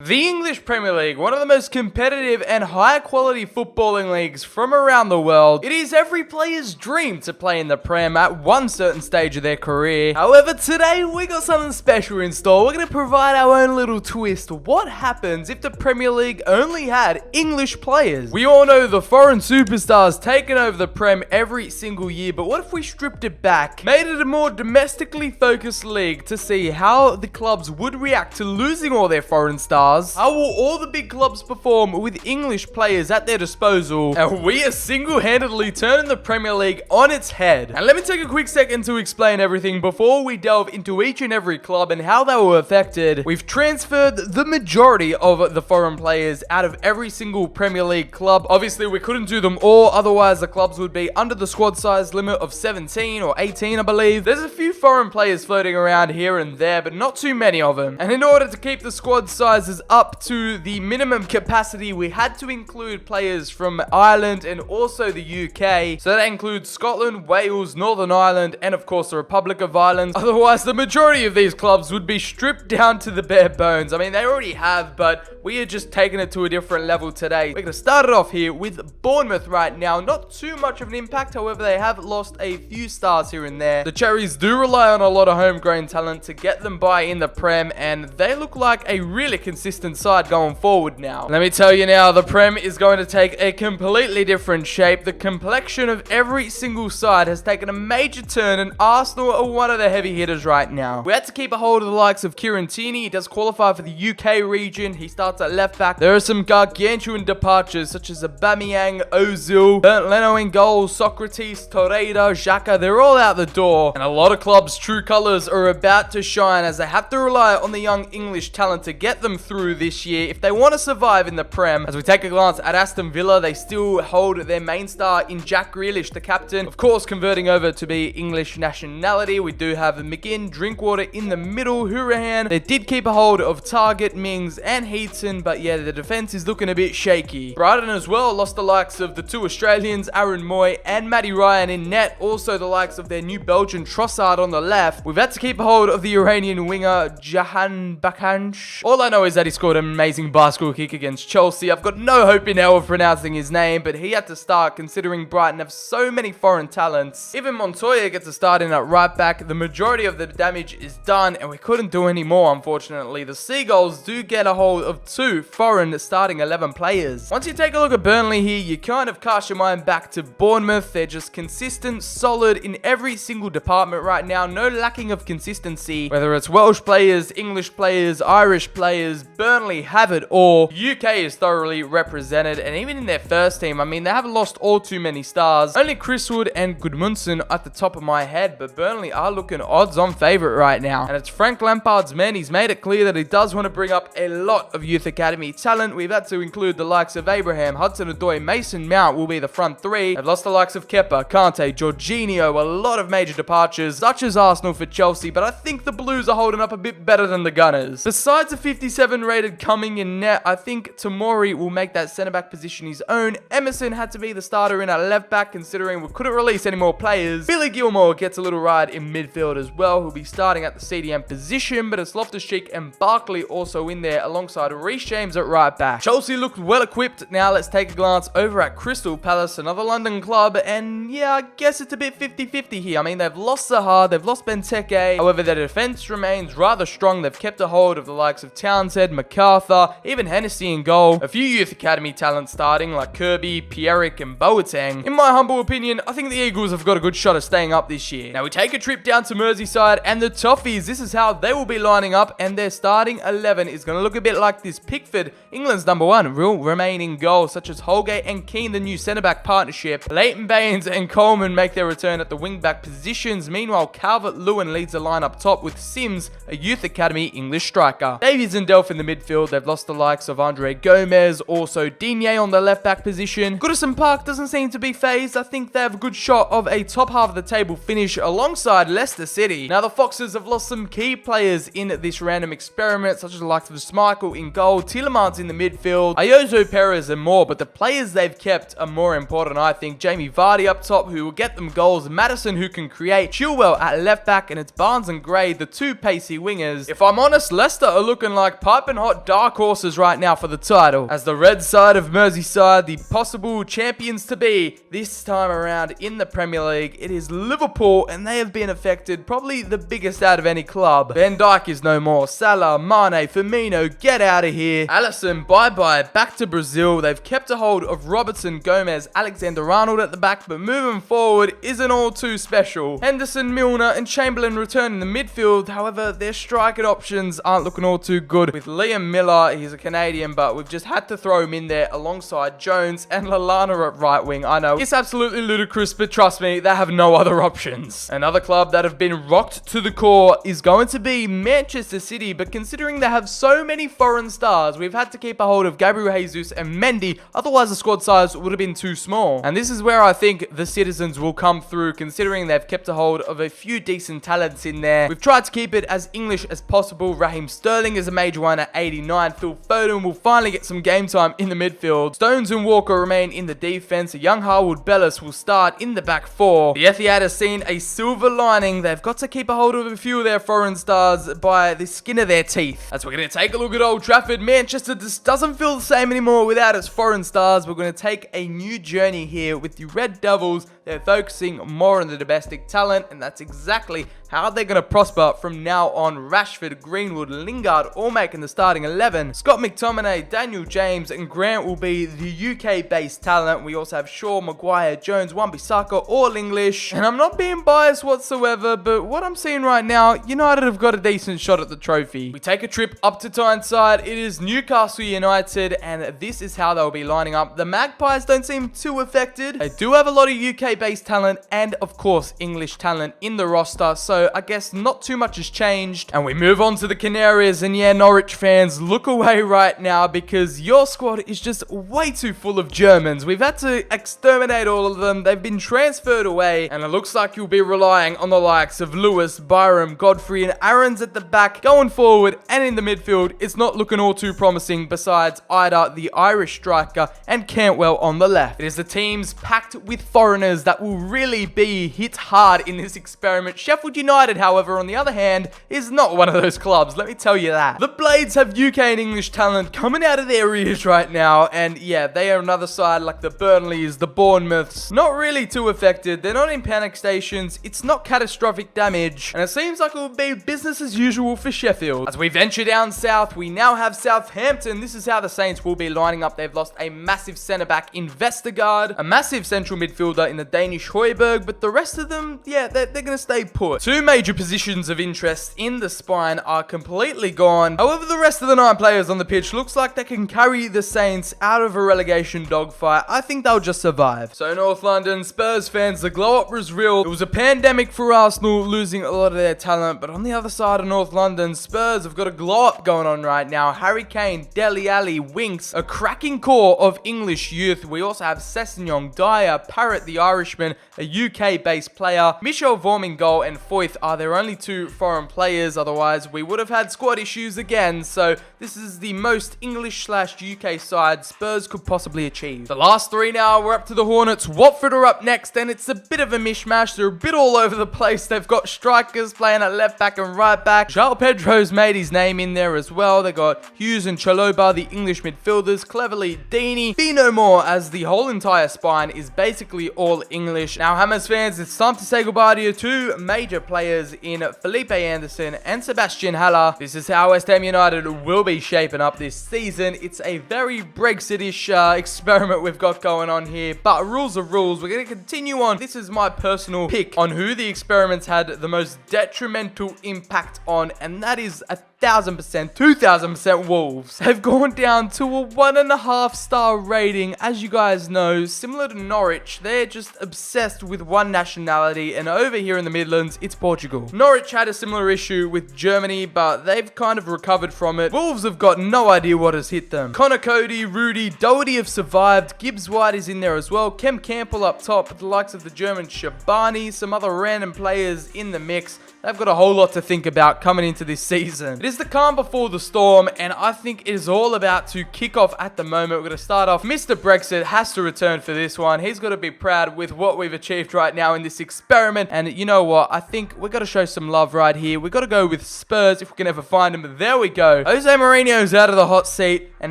The English Premier League, one of the most competitive and high quality footballing leagues from around the world. It is every player's dream to play in the Prem at one certain stage of their career. However, today we got something special in store. We're going to provide our own little twist. What happens if the Premier League only had English players? We all know the foreign superstars taking over the Prem every single year, but what if we stripped it back, made it a more domestically focused league to see how the clubs would react to losing all their foreign stars? How will all the big clubs perform with English players at their disposal? And we are single-handedly turning the Premier League on its head. And let me take a quick second to explain everything before we delve into each and every club and how they were affected. We've transferred the majority of the foreign players out of every single Premier League club. Obviously, we couldn't do them all, otherwise the clubs would be under the squad size limit of 17 or 18, I believe. There's a few foreign players floating around here and there, but not too many of them. And in order to keep the squad sizes up to the minimum capacity, we had to include players from Ireland and also the UK. So that includes Scotland, Wales, Northern Ireland, and of course the Republic of Ireland. Otherwise, the majority of these clubs would be stripped down to the bare bones. I mean, they already have, but we are just taking it to a different level today. We're going to start it off here with Bournemouth right now. Not too much of an impact, however, they have lost a few stars here and there. The Cherries do rely on a lot of homegrown talent to get them by in the Prem, and they look like a really consistent side going forward now. Let me tell you now, the Prem is going to take a completely different shape. The complexion of every single side has taken a major turn, and Arsenal are one of the heavy hitters right now. We had to keep a hold of the likes of Kieran Tierney. He does qualify for the UK region. He starts at left back. There are some gargantuan departures such as Aubameyang, Ozil, Bernd Leno in goal, Socrates, Torreira, Xhaka. They're all out the door, and a lot of clubs' true colours are about to shine as they have to rely on the young English talent to get them through this year if they want to survive in the Prem. As we take a glance at Aston Villa, they still hold their main star in Jack Grealish, the captain, of course converting over to be English nationality. We do have McGinn, Drinkwater in the middle, Hourihane. They did keep a hold of Target, Mings and Heaton, but yeah, the defense is looking a bit shaky. Brighton as well lost the likes of the two Australians, Aaron Moy and Matty Ryan in net, also the likes of their new Belgian Trossard on the left. We've had to keep a hold of the Iranian winger Jahan Bakanch. All I know is that he scored an amazing bicycle kick against Chelsea. I've got no hope in hell of pronouncing his name, but he had to start considering Brighton have so many foreign talents. Even Montoya gets a start in at right back. The majority of the damage is done, and we couldn't do any more, unfortunately. The Seagulls do get a hold of two foreign starting 11 players. Once you take a look at Burnley here, you kind of cast your mind back to Bournemouth. They're just consistent, solid in every single department right now. No lacking of consistency. Whether it's Welsh players, English players, Irish players, Burnley have it all. UK is thoroughly represented, and even in their first team, I mean, they haven't lost all too many stars. Only Chris Wood and Gudmundsson at the top of my head, but Burnley are looking odds-on favourite right now. And it's Frank Lampard's men. He's made it clear that he does want to bring up a lot of youth academy talent. We've had to include the likes of Abraham, Hudson-Odoi, Mason Mount will be the front three. They've lost the likes of Kepa, Kante, Jorginho, a lot of major departures, such as Arsenal for Chelsea, but I think the Blues are holding up a bit better than the Gunners. Besides a 57 rated coming in net, I think Tomori will make that centre-back position his own. Emerson had to be the starter in at left-back, considering we couldn't release any more players. Billy Gilmore gets a little ride in midfield as well, who'll be starting at the CDM position, but it's Loftus-Cheek and Barkley also in there, alongside Reece James at right-back. Chelsea looked well-equipped. Now let's take a glance over at Crystal Palace, another London club, and yeah, I guess it's a bit 50-50 here. I mean, they've lost Zaha, they've lost Benteke, however, their defense remains rather strong. They've kept a hold of the likes of Townsend, MacArthur, even Hennessy in goal. A few youth academy talent starting like Kirby, Pierrick and Boateng. In my humble opinion, I think the Eagles have got a good shot of staying up this year. Now we take a trip down to Merseyside, and the Toffees, this is how they will be lining up, and their starting 11 is going to look a bit like this. Pickford, England's number one, will remain in goal, such as Holgate and Keane, the new centre-back partnership. Leighton Baines and Coleman make their return at the wing-back positions. Meanwhile, Calvert-Lewin leads the line up top with Sims, a youth academy English striker. Davies and Delph in the midfield. They've lost the likes of Andre Gomez, also Digne on the left-back position. Goodison Park doesn't seem to be phased. I think they have a good shot of a top half of the table finish alongside Leicester City. Now the Foxes have lost some key players in this random experiment, such as the likes of Schmeichel in goal, Tielemans in the midfield, Ayozo Perez and more, but the players they've kept are more important, I think. Jamie Vardy up top, who will get them goals, Maddison, who can create, Chilwell at left back, and it's Barnes and Gray, the two pacey wingers. If I'm honest, Leicester are looking like piping hot dark horses right now for the title, as the red side of Merseyside, the possible champions to be this time around in the Premier League, it is Liverpool, and they have been affected, probably the biggest out of any club. Van Dijk is no more. Salah, Mane, Firmino, get out of here. Alisson, bye-bye, back to Brazil. They've kept a hold of Robertson, Gomez, Alexander-Arnold at the back, but moving forward isn't all too special. Henderson, Milner, and Chamberlain return in the midfield. However, their striking options aren't looking all too good. With Liam Miller, he's a Canadian, but we've just had to throw him in there alongside Jones and Lallana at right wing. I know, it's absolutely ludicrous, but trust me, they have no other options. Another club that have been rocked to the core is going to be Manchester City, but considering they have so many foreign stars, we've had to keep a hold of Gabriel Jesus and Mendy, otherwise the squad size would have been too small. And this is where I think the citizens will come through, considering they've kept a hold of a few decent talents in there. We've tried to keep it as English as possible. Raheem Sterling is a major one at 89. Phil Foden will finally get some game time in the midfield. Stones and Walker remain in the defense. A young Harwood Bellis will start in the back four. The Etihad has seen a silver lining. They've got to keep a hold of a few of their foreign stars by the skin of their teeth. As we're going to take a look at Old Trafford, Manchester just doesn't feel the same anymore without its foreign stars. We're going to take a new journey here with the Red Devils. They're focusing more on the domestic talent, and that's exactly how they're going to prosper from now on. Rashford, Greenwood, Lingard all making the starting 11. Scott McTominay, Daniel James, and Grant will be the UK-based talent. We also have Shaw, Maguire, Jones, Wan-Bissaka, all English. And I'm not being biased whatsoever, but what I'm seeing right now, United have got a decent shot at the trophy. We take a trip up to Tyneside. It is Newcastle United, and this is how they'll be lining up. The Magpies don't seem too affected. They do have a lot of UK-based talent and, of course, English talent in the roster, so I guess not too much has changed. And we move on to the Canaries, and yeah, Norwich fans, look away right now because your squad is just way too full of Germans. We've had to exterminate all of them. They've been transferred away, and it looks like you'll be relying on the likes of Lewis, Byram, Godfrey, and Aaron's at the back. Going forward and in the midfield, it's not looking all too promising besides Ida, the Irish striker, and Cantwell on the left. It is the teams packed with foreigners that will really be hit hard in this experiment. Sheffield United, however, on the other hand, is not one of those clubs, let me tell you that. The Blades have UK and English talent coming out of their ears right now, and yeah, they are another side like the Burnleys, the Bournemouths. Not really too affected, they're not in panic stations, it's not catastrophic damage, and it seems like it will be business as usual for Sheffield. As we venture down south, we now have Southampton. This is how the Saints will be lining up. They've lost a massive centre-back in Vestergaard, a massive central midfielder in the Danish Højbjerg, but the rest of them, yeah, they're going to stay put. Two major positions of interest in the spine are completely gone. However, the rest of the 9 players on the pitch looks like they can carry the Saints out of a relegation dogfight. I think they'll just survive. So North London, Spurs fans, the glow-up was real. It was a pandemic for Arsenal, losing a lot of their talent, but on the other side of North London, Spurs have got a glow-up going on right now. Harry Kane, Dele Alli, Winks, a cracking core of English youth. We also have Sessegnon, Dyer, Parrott the Irishman, a UK-based player. Michel Vorm in goal and Foyth are their only 2 foreign players, otherwise we would have had squad issues again, so this is the most English/UK side Spurs could possibly achieve. The last 3 now, we're up to the Hornets. Watford are up next, and it's a bit of a mishmash. They're a bit all over the place. They've got strikers playing at left back and right back. João Pedro's made his name in there as well. They got Hughes and Chaloba, the English midfielders, cleverly Deeney, be no more, as the whole entire spine is basically all English. Now, Hammers fans, it's time to say goodbye to your 2 major players in Felipe Anderson and Sebastian Haller. This is how West Ham United will be shaping up this season. It's a very Brexit-ish experiment we've got going on here, but rules are rules. We're going to continue on. This is my personal pick on who the experiments had the most detrimental impact on, and that is 1,000%, 2,000% Wolves. They've gone down to a 1.5 star rating. As you guys know, similar to Norwich, they're just obsessed with one nationality, and over here in the Midlands, it's Portugal. Norwich had a similar issue with Germany, but they've kind of recovered from it. Wolves have got no idea what has hit them. Connor Cody, Rudy, Doherty have survived. Gibbs White is in there as well. Kem Campbell up top, with the likes of the German Shabani, some other random players in the mix. They've got a whole lot to think about coming into this season. It is the calm before the storm, and I think it is all about to kick off at the moment. We're going to start off. Mr. Brexit has to return for this one. He's got to be proud with what we've achieved right now in this experiment. And you know what? I think we've got to show some love right here. We've got to go with Spurs if we can ever find them. But there we go. Jose Mourinho's out of the hot seat. And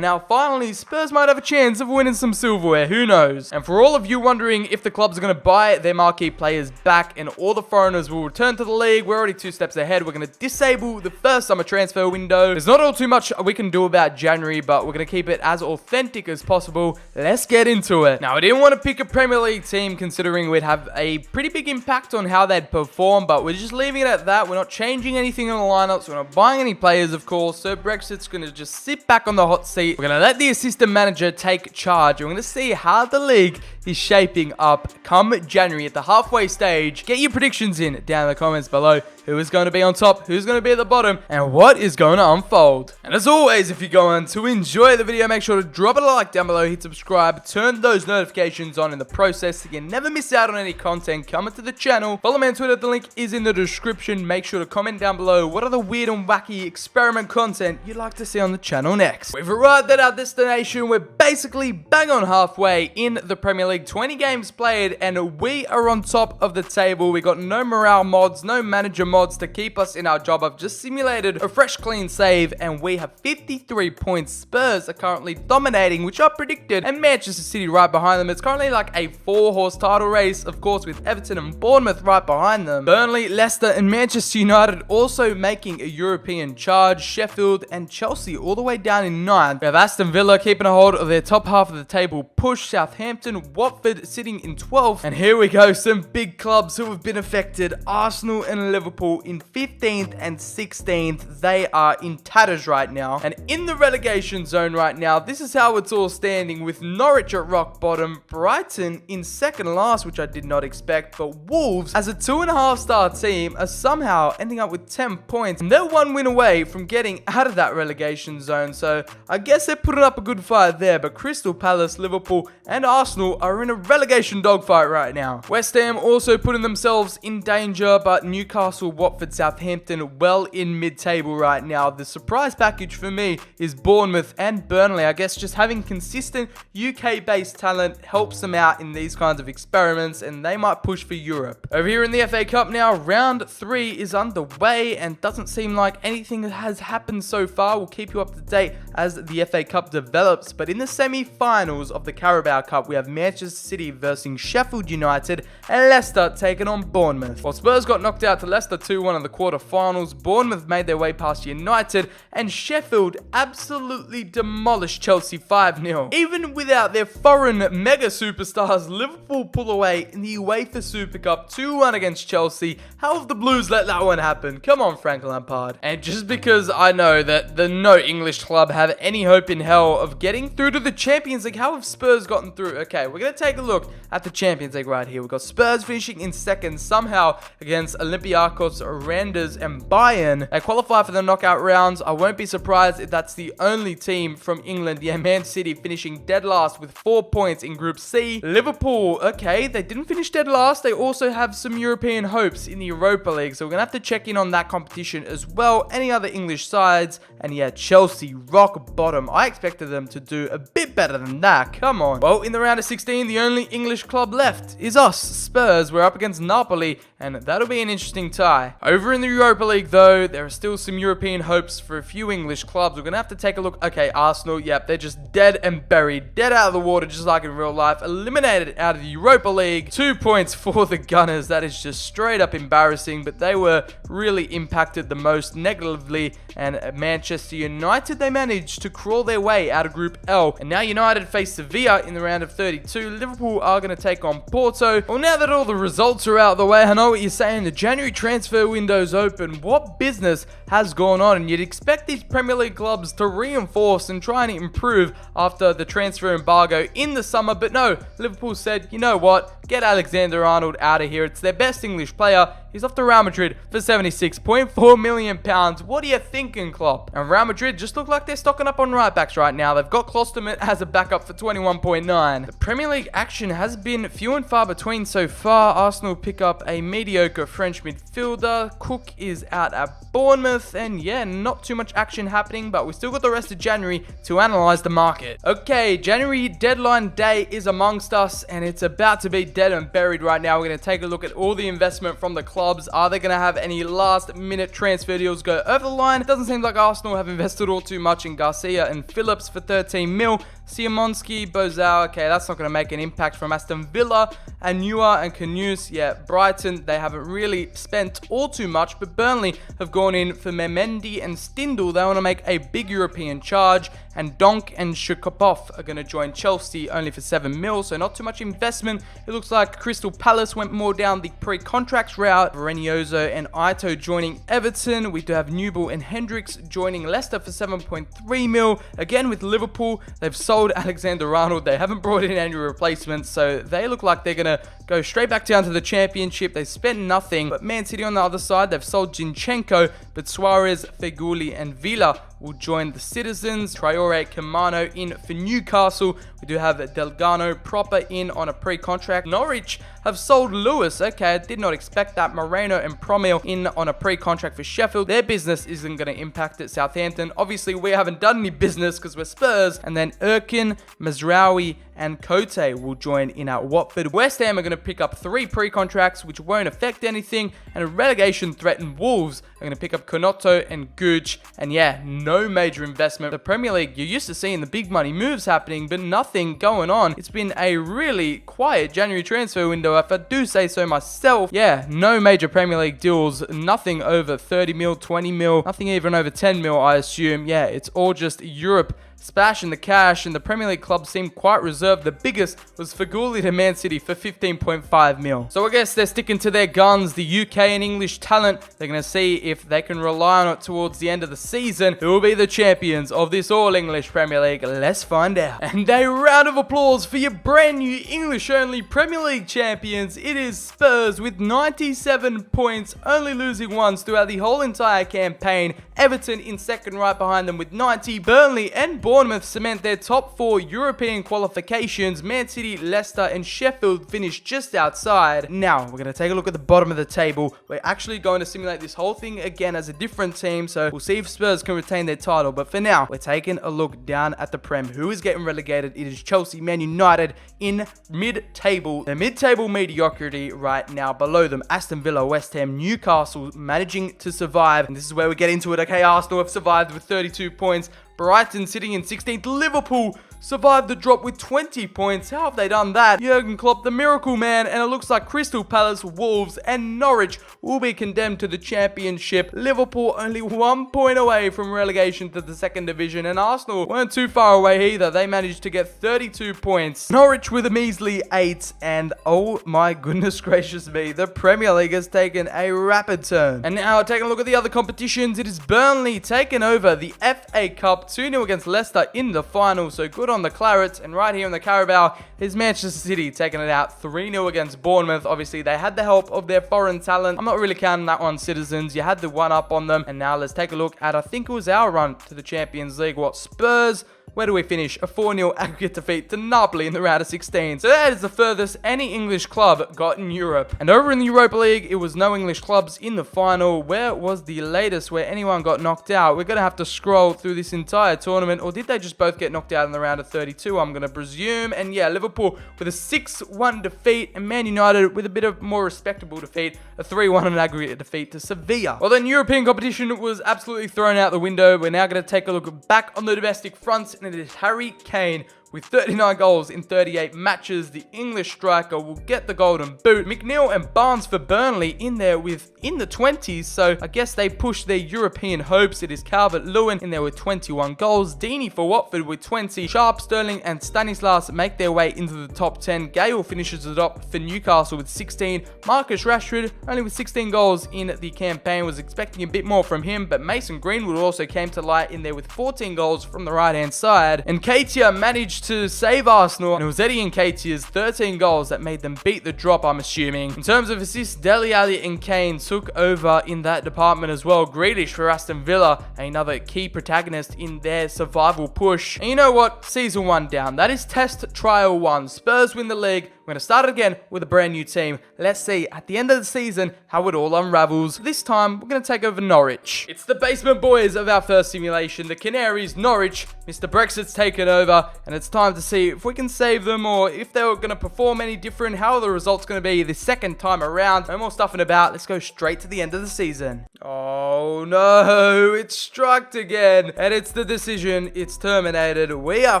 now finally, Spurs might have a chance of winning some silverware. Who knows? And for all of you wondering if the clubs are going to buy their marquee players back and all the foreigners will return to the league, we're already 2 steps ahead. We're going to disable the first summer transfer window. There's not all too much we can do about January, but we're going to keep it as authentic as possible. Let's get into it. Now, I didn't want to pick a Premier League team considering we'd have a pretty big impact on how they'd perform, but we're just leaving it at that. We're not changing anything on the lineups. We're not buying any players, of course. So Brexit's going to just sit back on the hot seat. We're going to let the assistant manager take charge. We're going to see how the league is shaping up come January at the halfway stage. Get your predictions in down in the comments below. Who is going to be on top, who's going to be at the bottom, and what is going to unfold. And as always, if you're going to enjoy the video, make sure to drop it a like down below, hit subscribe, turn those notifications on in the process so you never miss out on any content coming to the channel. Follow me on Twitter, the link is in the description. Make sure to comment down below what other weird and wacky experiment content you'd like to see on the channel next. We've arrived at our destination. We're basically bang on halfway in the Premier League. 20 games played, and we are on top of the table. We got no morale mods, no manager mods to keep us in our job. I've just simulated a fresh clean save and we have 53 points. Spurs are currently dominating, which I predicted, and Manchester City right behind them. It's currently like a 4-horse title race, of course, with Everton and Bournemouth right behind them. Burnley, Leicester and Manchester United also making a European charge. Sheffield and Chelsea all the way down in 9th. We have Aston Villa keeping a hold of their top half of the table push. Southampton, Watford sitting in 12th. And here we go, some big clubs who have been affected. Arsenal and Liverpool in 15th and 16th. They are in tatters right now and in the relegation zone right now. This is how it's all standing, with Norwich at rock bottom, Brighton in second last, which I did not expect, but Wolves as a 2.5-star team are somehow ending up with 10 points, and they're 1 win away from getting out of that relegation zone. So I guess they're putting up a good fight there. But Crystal Palace, Liverpool and Arsenal are in a relegation dogfight right now. West Ham also putting themselves in danger, but Newcastle, Watford, Southampton well in mid-table right now. The surprise package for me is Bournemouth and Burnley. I guess just having consistent UK-based talent helps them out in these kinds of experiments, and they might push for Europe. Over here in the FA Cup now, round 3 is underway and doesn't seem like anything has happened so far. We'll keep you up to date as the FA Cup develops. But in the semi-finals of the Carabao Cup, we have Manchester City versus Sheffield United and Leicester taking on Bournemouth. While Spurs got knocked out to Leicester 2-1 in the quarterfinals, Bournemouth made their way past United, and Sheffield absolutely demolished Chelsea 5-0. Even without their foreign mega superstars, Liverpool pull away in the UEFA Super Cup 2-1 against Chelsea. How have the Blues let that one happen? Come on, Frank Lampard. And just because I know that no English club have any hope in hell of getting through to the Champions League, how have Spurs gotten through? Okay, we're going to take a look at the Champions League right here. We've got Spurs finishing in second somehow against Olympiacos, Rangers and Bayern. They qualify for the knockout rounds. I won't be surprised if that's the only team from England. Yeah, Man City finishing dead last with 4 points in Group C. Liverpool, okay, they didn't finish dead last. They also have some European hopes in the Europa League, so we're going to have to check in on that competition as well. Any other English sides? And yeah, Chelsea, rock bottom. I expected them to do a bit better than that. Come on. Well, in the round of 16, the only English club left is us, Spurs. We're up against Napoli, and that'll be an interesting tie. Over in the Europa League, though, there are still some European hopes for a few English clubs. We're going to have to take a look. Okay, Arsenal, yep, they're just dead and buried. Dead out of the water, just like in real life. Eliminated out of the Europa League. 2 points for the Gunners. That is just straight up embarrassing, but they were really impacted the most negatively. And Manchester United, they managed to crawl their way out of Group L. And now United face Sevilla in the round of 32. Liverpool are going to take on Porto. Well, now that all the results are out of the way, I know what you're saying. The January transfer window's open. What business has gone on? And you'd expect these Premier League clubs to reinforce and try and improve after the transfer embargo in the summer. But no, Liverpool said, you know what? Get Alexander-Arnold out of here. It's their best English player. He's off to Real Madrid for £76.4 million. What are you thinking, Klopp? And Real Madrid just look like they're stocking up on right backs right now. They've got Klosterman as a backup for 21.9. The Premier League action has been few and far between so far. Arsenal pick up a mediocre French midfielder. Cook is out at Bournemouth, and yeah, not too much action happening, but we still got the rest of January to analyze the market. Okay, January deadline day is amongst us, and it's about to be dead and buried right now. We're going to take a look at all the investment from the clubs. Are they going to have any last minute transfer deals go over the line? It doesn't seem like Arsenal have invested all too much in Garcia and Phillips for 13 mil. Simonski, Bozal, okay, that's not going to make an impact from Aston Villa. And Anua and Karius, yeah, Brighton, they haven't really spent all too much, but Burnley have gone in for Memendi and Stindl. They want to make a big European charge, and Donk and Shukopov are going to join Chelsea only for 7 mil, so not too much investment. It looks like Crystal Palace went more down the pre-contracts route. Varenioso and Ito joining Everton. We do have Newell and Hendricks joining Leicester for 7.3 mil. Again, with Liverpool, they've sold Alexander-Arnold. They haven't brought in any replacements, so they look like they're going to go straight back down to the Championship. They spent nothing, but Man City on the other side, they've sold Zinchenko, but Suarez, Feghouli and Villa will join the Citizens. Traore Kamano in for Newcastle. We do have Delgado proper in on a pre-contract. Norwich have sold Lewis. Okay, I did not expect that. Moreno and Promil in on a pre-contract for Sheffield. Their business isn't going to impact it. Southampton, obviously we haven't done any business because we're Spurs. And then Erkin, Mazraoui and Cote will join in at Watford. West Ham are going to pick up 3 pre-contracts, which won't affect anything. And relegation threatened Wolves are going to pick up Konoto and Gooch. And yeah, no major investment. The Premier League, you're used to seeing the big money moves happening, but nothing going on. It's been a really quiet January transfer window, if I do say so myself. Yeah, no major Premier League deals, nothing over 30 mil, 20 mil, nothing even over 10 mil, I assume. Yeah, it's all just Europe splashing the cash, and the Premier League clubs seem quite reserved. The biggest was Feghouli to Man City for 15.5 mil. So I guess they're sticking to their guns. The UK and English talent, they're going to see if they can rely on it towards the end of the season. Who will be the champions of this all-English Premier League? Let's find out. And a round of applause for your brand new English-only Premier League champions. It is Spurs with 97 points, only losing once throughout the whole entire campaign. Everton in second, right behind them with 90. Burnley and Bournemouth cement their top 4 European qualifications. Man City, Leicester and Sheffield finished just outside. Now, we're going to take a look at the bottom of the table. We're actually going to simulate this whole thing again as a different team, so we'll see if Spurs can retain their title. But for now, we're taking a look down at the Prem. Who is getting relegated? It is Chelsea, Man United in mid-table. The mid-table mediocrity right now. Below them, Aston Villa, West Ham, Newcastle managing to survive. And this is where we get into it. Okay, Arsenal have survived with 32 points. Brighton sitting in 16th. Liverpool survived the drop with 20 points. How have they done that? Jurgen Klopp, the miracle man, and it looks like Crystal Palace, Wolves, and Norwich will be condemned to the Championship. Liverpool only 1 point away from relegation to the second division, and Arsenal weren't too far away either. They managed to get 32 points. Norwich with a measly 8, and oh my goodness gracious me, the Premier League has taken a rapid turn. And now taking a look at the other competitions, it is Burnley taking over the FA Cup 2-0 against Leicester in the final, so good on the Clarets. And right here in the Carabao is Manchester City taking it out 3-0 against Bournemouth. Obviously, they had the help of their foreign talent. I'm not really counting that one, Citizens. You had the one up on them. And now let's take a look at, I think it was our run to the Champions League. What, Spurs? Where do we finish? A 4-0 aggregate defeat to Napoli in the round of 16. So that is the furthest any English club got in Europe. And over in the Europa League, it was no English clubs in the final. Where was the latest where anyone got knocked out? We're going to have to scroll through this entire tournament. Or did they just both get knocked out in the round of 32? I'm going to presume. And yeah, Liverpool with a 6-1 defeat. And Man United with a bit of more respectable defeat. A 3-1 on aggregate defeat to Sevilla. Well, then European competition was absolutely thrown out the window. We're now going to take a look back on the domestic fronts. And it is Harry Kane with 39 goals in 38 matches. The English striker will get the golden boot. McNeil and Barnes for Burnley in there in the 20s, so I guess they pushed their European hopes. It is Calvert-Lewin in there with 21 goals. Deeney for Watford with 20. Sharp, Sterling and Stanislas make their way into the top 10. Gale finishes the top for Newcastle with 16. Marcus Rashford only with 16 goals in the campaign. Was expecting a bit more from him, but Mason Greenwood also came to light in there with 14 goals from the right hand side. And Ketia managed managed to save Arsenal, and it was Eddie Nketiah's 13 goals that made them beat the drop, I'm assuming. In terms of assists, Dele Alli and Kane took over in that department as well. Grealish for Aston Villa, another key protagonist in their survival push. And you know what? Season 1 down. That is test trial 1. Spurs win the league. We're going to start again with a brand new team. Let's see at the end of the season how it all unravels. This time, we're going to take over Norwich. It's the basement boys of our first simulation. The Canaries, Norwich. Mr. Brexit's taken over, and it's time to see if we can save them or if they're going to perform any different. How are the results going to be the second time around? No more stuffing about. Let's go straight to the end of the season. Oh no, it's struck again, and it's the decision. It's terminated. We are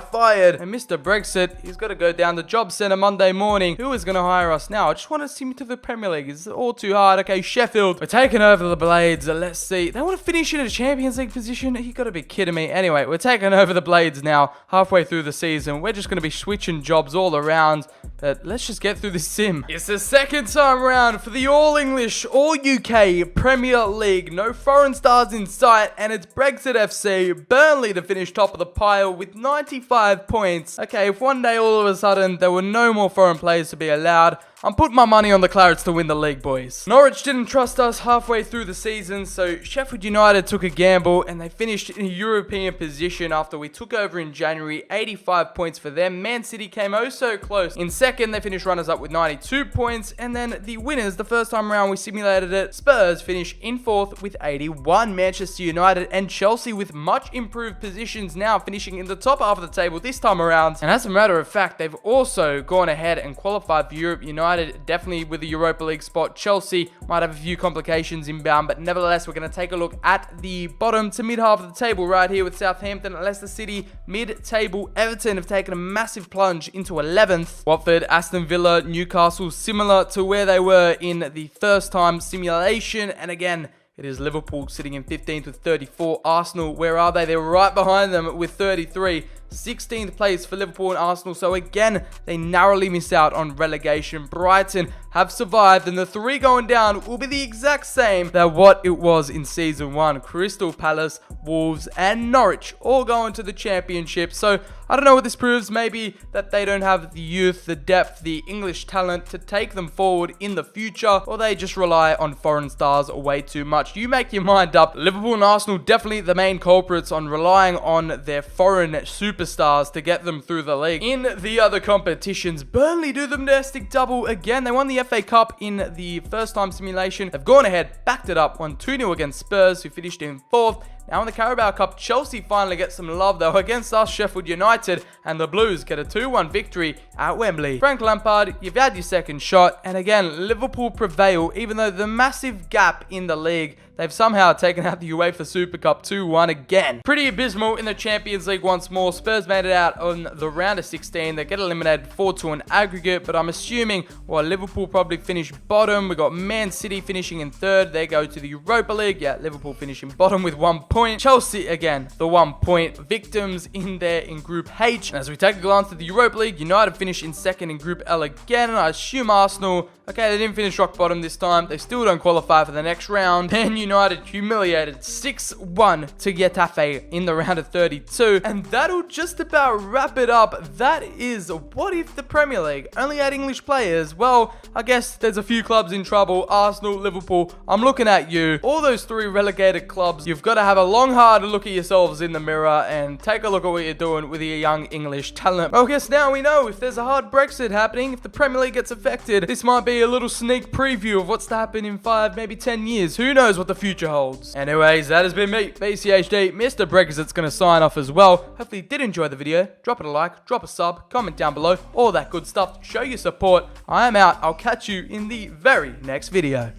fired, and Mr. Brexit, he's got to go down to Job Centre Monday morning. Who is going to hire us now? I just want to see me to the Premier League. It's all too hard. Okay, Sheffield, we're taking over the Blades. Let's see. They want to finish in a Champions League position? You got to be kidding me. Anyway, we're taking over the Blades now. Halfway through the season, we're just going to be switching jobs all around. But let's just get through this sim. It's the second time around for the all-English, all-UK Premier League. No foreign stars in sight, and it's Brexit FC, Burnley to finish top of the pile with 95 points. Okay, if one day all of a sudden there were no more foreign players to be allowed, I'm putting my money on the Clarets to win the league, boys. Norwich didn't trust us halfway through the season, so Sheffield United took a gamble, and they finished in a European position after we took over in January. 85 points for them. Man City came oh so close. In second, they finished runners-up with 92 points, and then the winners, the first time around we simulated it, Spurs finished in fourth with 81. Manchester United and Chelsea with much improved positions now, finishing in the top half of the table this time around. And as a matter of fact, they've also gone ahead and qualified for Europe. United definitely with the Europa League spot. Chelsea might have a few complications inbound, but nevertheless, we're going to take a look at the bottom to mid half of the table right here with Southampton, Leicester City, mid-table. Everton have taken a massive plunge into 11th. Watford, Aston Villa, Newcastle, similar to where they were in the first time simulation. And again, it is Liverpool sitting in 15th with 34. Arsenal, where are they? They're right behind them with 33. 16th place for Liverpool and Arsenal. So again, they narrowly miss out on relegation. Brighton have survived, and the three going down will be the exact same that what it was in season 1. Crystal Palace, Wolves, and Norwich all going to the championship. So I don't know what this proves. Maybe that they don't have the youth, the depth, the English talent to take them forward in the future, or they just rely on foreign stars way too much. You make your mind up. Liverpool and Arsenal definitely the main culprits on relying on their foreign superstars to get them through the league. In the other competitions, Burnley do the domestic double again. They won the FA Cup in the first time simulation. They've gone ahead, backed it up, won 2-0 against Spurs, who finished in 4th. Now in the Carabao Cup, Chelsea finally get some love though against us, Sheffield United, and the Blues get a 2-1 victory at Wembley. Frank Lampard, you've had your second shot, and again, Liverpool prevail, even though the massive gap in the league, they've somehow taken out the UEFA Super Cup 2-1 again. Pretty abysmal in the Champions League once more. Spurs made it out on the round of 16. They get eliminated 4-2 in aggregate, but I'm assuming, well, Liverpool probably finished bottom. We got Man City finishing in 3rd. They go to the Europa League. Yeah, Liverpool finishing bottom with 1 point. Chelsea, again, the 1 point victims in there in Group H. And as we take a glance at the Europa League, United finish in 2nd in Group L again. And I assume Arsenal, okay, they didn't finish rock bottom this time. They still don't qualify for the next round. Man United humiliated 6-1 to Getafe in the round of 32. And that'll just about wrap it up. That is what if the Premier League only had English players? Well, I guess there's a few clubs in trouble. Arsenal, Liverpool, I'm looking at you. All those 3 relegated clubs, you've got to have a long hard look at yourselves in the mirror and take a look at what you're doing with your young English talent. Well, I guess now we know if there's a hard Brexit happening, if the Premier League gets affected, this might be a little sneak preview of what's to happen in 5, maybe 10 years. Who knows what the future holds. Anyways, that has been me, BCHD. Mr. Brexit's going to sign off as well. Hopefully you did enjoy the video. Drop it a like, drop a sub, comment down below, all that good stuff. Show your support. I am out. I'll catch you in the very next video.